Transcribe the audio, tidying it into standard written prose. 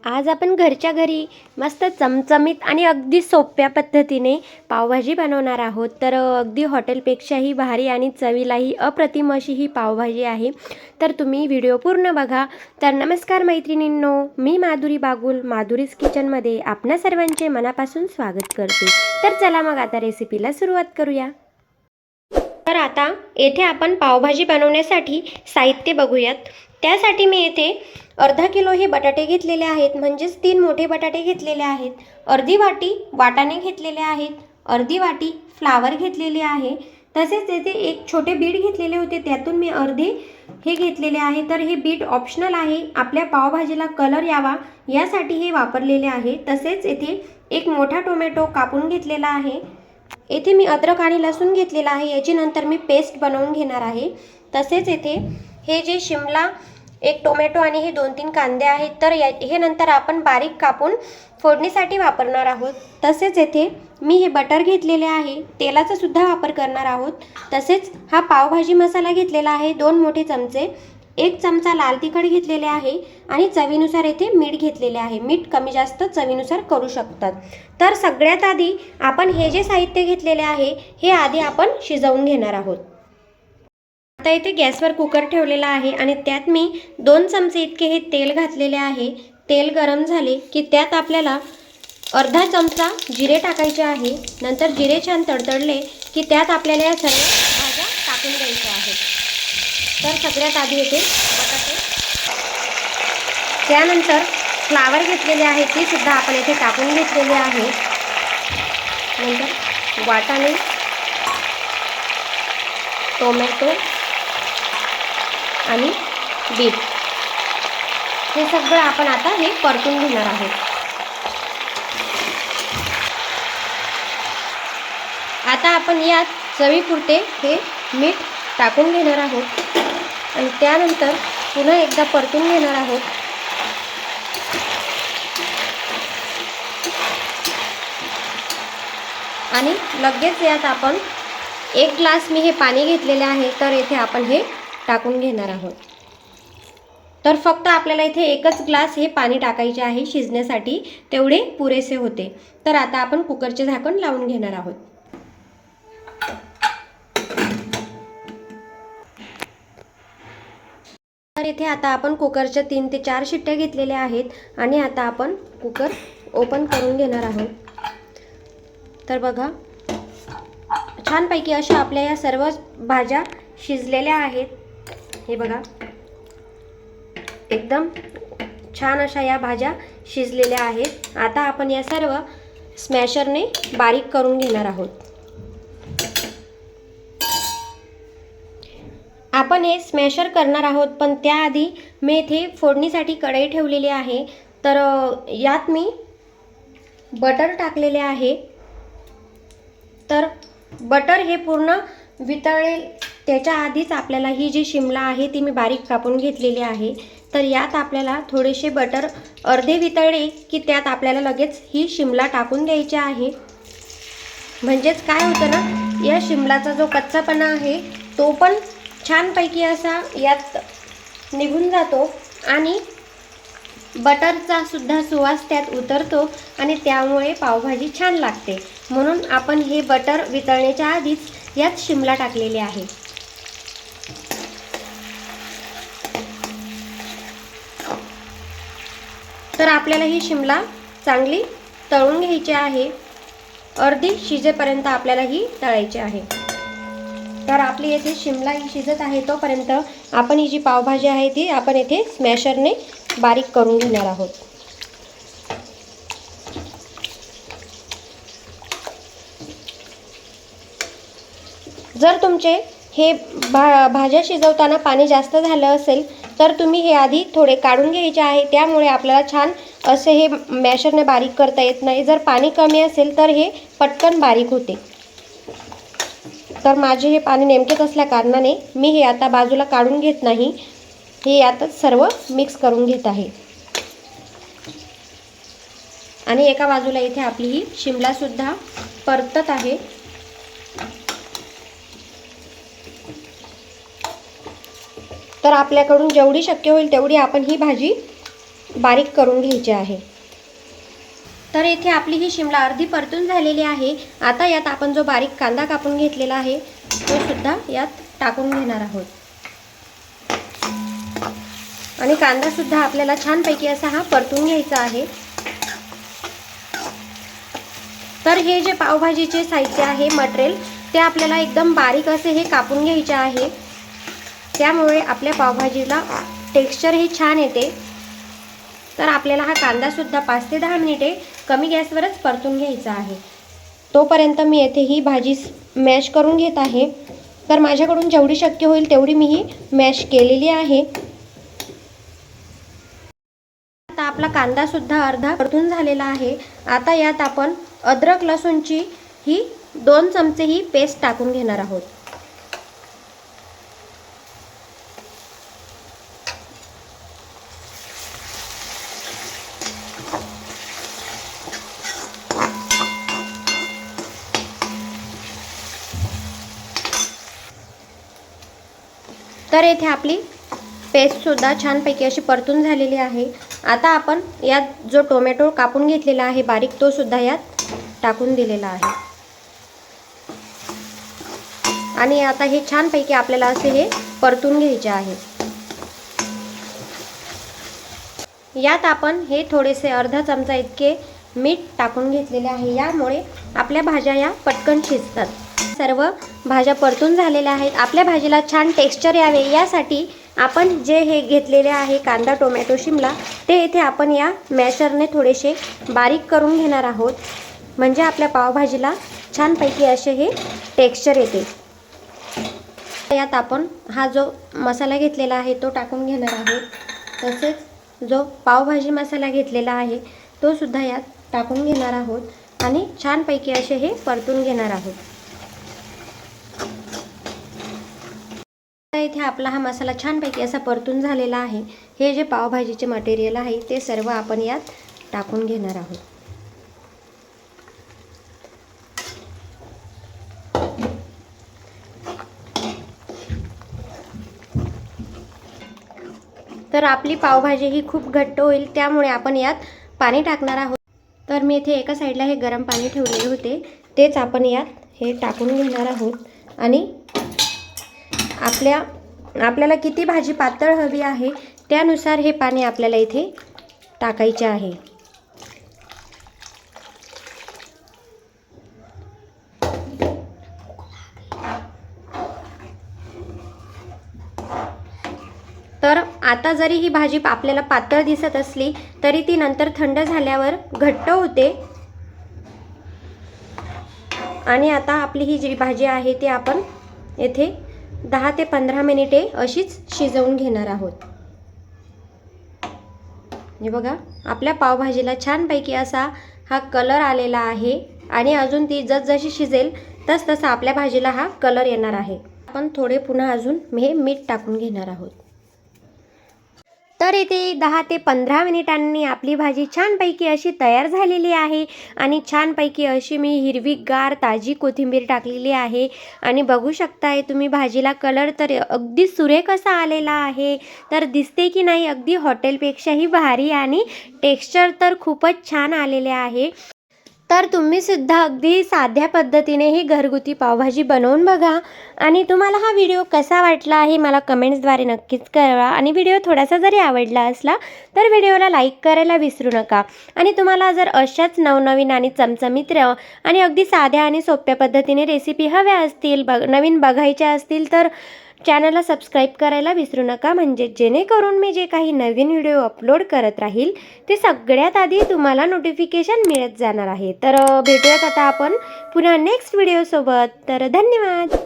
आज आपण घरच्या घरी मस्त चमचमीत आणि अगदी सोप्या पद्धतीने पावभाजी बनवणार आहोत. तर अगदी हॉटेलपेक्षाही भारी आणि चवीलाही अप्रतिम अशी ही पावभाजी आहे. तर तुम्ही व्हिडिओ पूर्ण बघा. तर नमस्कार मैत्रिणींनो, मी माधुरी बागुल माधुरीज किचनमध्ये आपणा सर्वांचे मनापासून स्वागत करते. तर चला मग आता रेसिपीला सुरुवात करूया. तर आता येथे आपण पावभाजी बनवण्यासाठी साहित्य बघूयात. त्यासाठी मी येथे अर्धा किलो हे बटाटे घेतलेले आहेत, म्हणजेच 3 मोठे बटाटे घेतलेले आहेत. अर्धी वाटी वाटाणे घेतलेले आहेत. अर्धी वाटी फ्लावर घेतलेले आहे. तसेच येथे एक छोटे बीट घेतलेले होते, त्यातून मी अर्धे हे घेतलेले आहे. तर हे बीट ऑप्शनल आहे, आपल्या पावभाजीला कलर यावा यासाठी हे वापरलेले आहे. तसेच येथे एक मोठा टोमॅटो कापून घेतलेला आहे. येथे मी अद्रक आणि लसूण घेतलेला आहे, याची नंतर मी पेस्ट बनवून घेणार आहे. तसेच येथे हे जे शिमला, एक टोमॅटो आणि हे 2-3 कांदे आहेत, तर हे नंतर आपण बारीक कापून फोडणीसाठी वापरणार आहोत. तसेच येथे मी हे बटर घेतलेले आहे, तेलाचा सुद्धा वापर करणार आहोत. तसेच हा पावभाजी मसाला घेतलेला आहे 2 मोठे चमचे. 1 चमचा लाल तिखट घेतलेले आहे आणि चवीनुसार येथे मीठ घेतलेले आहे. मीठ कमी जास्त चवीनुसार करू शकतात. तर सगळ्यात आधी आपण हे जे साहित्य घेतलेले आहे हे आधी आपण शिजवून घेणार आहोत. आता इथे गॅसवर कुकर ठेवलेला आहे आणि त्यात मी 2 चमचे इतके हे तेल घातलेले आहे. तेल गरम झाले की त्यात आपल्याला अर्धा चमचा जिरे टाकायचे आहे. नंतर जिरे छान तडतडले की त्यात आपल्याला या सर्व भाज्या टाकून द्यायच्या आहेत. तर सगळ्यात आधी येते बटाटे, त्यानंतर फ्लावर घेतलेले आहे ते सुद्धा आपण येथे टाकून घेतलेले आहे. नंतर वाटाणे, टोमॅटो आणि बीट हे सगळं आपण आता हे परतून घेणार आहोत. आता आपण यात चवीपुरते हे मीठ टाकून घेणार आहोत आणि त्यानंतर पुन्हा एकदा परतून घेणार आहोत. आणि लगेच यात आपण 1 ग्लास मी हे पाणी घेतलेले आहे, तर येथे आपण हे टाकून घेणार आहोत. तर फक्त आपल्याला इथे 1च ग्लास हे पाणी टाकायचे आहे शिजण्यासाठी, तेवढे पुरेसे होते. तर आता आपण कुकरचे झाकण लावून घेणार आहोत. तर इथे आता आपण कुकरच्या 3 ते 4 शिट्ट्या घेतलेल्या आहेत आणि आता आपण कुकर ओपन करून घेणार आहोत. तर बघा, छानपैकी अशा आपल्या या सर्व भाज्या शिजलेल्या आहेत. हे बघा, एकदम छान अशा या भाज्या शिजलेल्या आहेत. आता आपण या सर्व स्मॅशरने बारीक करून घेणार आहोत. आपण हे स्मॅशर करणार आहोत, पण त्याआधी मी इथे फोडणीसाठी कढई ठेवलेली आहे. तर यात मी बटर टाकलेले आहे. तर बटर हे पूर्ण वितळेल त्याच्या आधीच आपल्याला ही जी शिमला आहे ती मी बारीक कापून घेतलेली आहे. तर यात आपल्याला थोडेसे बटर अर्धे वितळले की त्यात आपल्याला लगेच ही शिमला टाकून द्यायची आहे. म्हणजेच काय होतं ना, या शिमलाचा जो कच्चापणा आहे तो पण छानपैकी असा यात निघून जातो आणि बटरचा सुद्धा सुवास त्यात उतरतो आणि त्यामुळे पावभाजी छान लागते. म्हणून आपण हे बटर वितळण्याच्या आधीच यात शिमला टाकलेली आहे. तर आपल्याला ही शिमला चांगली तळून घ्यायची आहे. अर्धी शिजेपर्यंत आपल्याला ही तळायची आहे. तर आपली येथे शिमला ही शिजत आहे तोपर्यंत आपण ही जी पावभाजी आहे ती आपण येथे स्मॅशरने बारीक करून घेणार आहोत. जर तुमचे हे भाज्या शिजवताना पाणी जास्त झालं असेल तर तुम्ही हे आधी थोडे काढून घ्यायचे आहे. त्यामुळे आपल्याला छान असे हे मॅशरने बारीक करता येत नाही. जर पाणी कमी असेल तर हे पटकन बारीक होते. तर माझे हे पाणी नेमकेच असल्या कारणाने मी हे आता बाजूला काढून घेत नाही, हे यातच सर्व मिक्स करून घेत आहे. आणि एका बाजूला इथे आपली ही शिमला सुद्धा परतत आहे. तर आपल्याकडून जेवढी शक्य होईल तेवढी आपण ही भाजी बारीक करून घ्यायची आहे। तर इथे आपली ही शिमला अर्धी परतून झालेली आहे। आता यात आपण जो बारीक कांदा कापून घेतलेला आहे तो सुद्धा यात टाकून घेणार आहोत आणि कांदा सुद्धा आपल्याला छानपैकी असा हा परतून घ्यायचा आहे। तर हे जे पावभाजीचे साहित्य आहे मटेरियल ते आपल्याला एकदम बारीक असे हे कापून घ्यायचे आहे, त्यामुळे आपल्या पावभाजीला टेक्स्चर हे छान येते। तर आपल्याला हा कांदा सुद्धा 5 ते 10 मिनिटे कमी गॅसवरच परतून घ्यायचा आहे। तोपर्यंत मी येथे ही भाजी मॅश करून घेत आहे। तर माझ्याकडून जेवढी शक्य होईल तेवढी मी ही मॅश केलेली आहे। आता आपला कांदा सुद्धा अर्धा परतून झालेला आहे। आता यात आपण अद्रक लसूणची ही 2 चमचे ही पेस्ट टाकून घेणार आहोत। तर येथे आपली पेस्ट सुद्धा छानपैकी अशी परतून झालेली आहे। आता आपण यात जो टोमॅटो कापून घेतलेला आहे बारीक तो सुद्धा यात टाकून दिलेला आहे आणि आता हे छानपैकी आपल्याला असे हे परतून घ्यायचे आहे। यात आपण हे थोडेसे अर्धा चमचा इतके मीठ टाकून घेतलेले आहे, यामुळे आपल्या भाज्या या पटकन शिजतात। सर्व भाज्या परतून झालेल्या आहेत। आपल्या भाजीला छान टेक्स्चर यावे यासाठी आपण जे हे घेतलेले आहे कांदा टोमॅटो शिमला ते इथे आपण या मॅशरने थोडेसे बारीक करून घेणार आहोत, म्हणजे आपल्या पावभाजीला छानपैकी असे हे टेक्स्चर येते। यात आपण हा जो मसाला घेतलेला आहे तो टाकून घेणार आहोत, तसेच जो पावभाजी मसाला घेतलेला आहे तो सुद्धा यात टाकून घेणार आहोत आणि छानपैकी असे हे परतून घेणार आहोत। इथे आपला हा मसाला छानपैकी असा परतून झालेला आहे। हे जे पावभाजीचे मटेरियल आहे ते सर्व आपण यात टाकून घेणार आहोत। तर आपली पावभाजी ही खूप घट्ट होईल, त्यामुळे आपण यात पाणी टाकणार आहोत। तर मी इथे एका साईडला हे गरम पाणी ठेवलेले होते तेच आपण यात हे टाकून घेणार आहोत आणि आपल्याला किती भाजी पातळ हवी आहे त्यानुसार हे पाणी आपल्याला इथे टाकायचे आहे। तर आता जरी ही भाजी आपल्याला पातळ दिसत असली तरी ती नंतर थंड झाल्यावर घट्ट होते आणि आता आपली ही जी भाजी आहे ती आपण येथे 10 ते 15 मिनिटे अशीच शिजवून घेणार आहोत। हे बघा आपल्या पावभाजीला छानपैकी असा हा कलर आलेला आहे आणि अजून ती जसजशी शिजेल तसतसा आपल्या भाजीला हा कलर येणार आहे। आपण थोडे पुन्हा अजून हे मीठ टाकून घेणार आहोत। तर इथे 10 ते 15 मिनिटांनी आपली भाजी छानपैकी अशी तयार झालेली आहे आणि छानपैकी अशी मी हिरवीगार ताजी कोथिंबीर टाकलेली आहे आणि बघू शकताय तुम्ही भाजीला कलर तर अगदी सुरेख असा आलेला आहे। तर दिसते की नाही अगदी हॉटेलपेक्षाही भारी आणि टेक्स्चर तर खूपच छान आलेले आहे। तर तुम्ही सुद्धा अगदी साध्या पद्धतीने ही घरगुती पावभाजी बनवून बघा आणि तुम्हाला हा व्हिडिओ कसा वाटला आहे मला कमेंट्सद्वारे नक्कीच कळवा आणि व्हिडिओ थोडासा जरी आवडला असला तर व्हिडिओला लाईक करायला विसरू नका आणि तुम्हाला जर अशाच नवनवीन आणि चमचमीत आणि अगदी साध्या आणि सोप्या पद्धतीने रेसिपी हव्या असतील नवीन बघायच्या असतील तर चॅनलला सबस्क्राईब करायला विसरू नका, म्हणजे जेणेकरून मी जे काही नवीन व्हिडिओ अपलोड करत राहील ते सगळ्यात आधी तुम्हाला नोटिफिकेशन मिळत जाणार आहे। तर भेटूयात आता आपण पुन्हा नेक्स्ट व्हिडिओसोबत। तर धन्यवाद।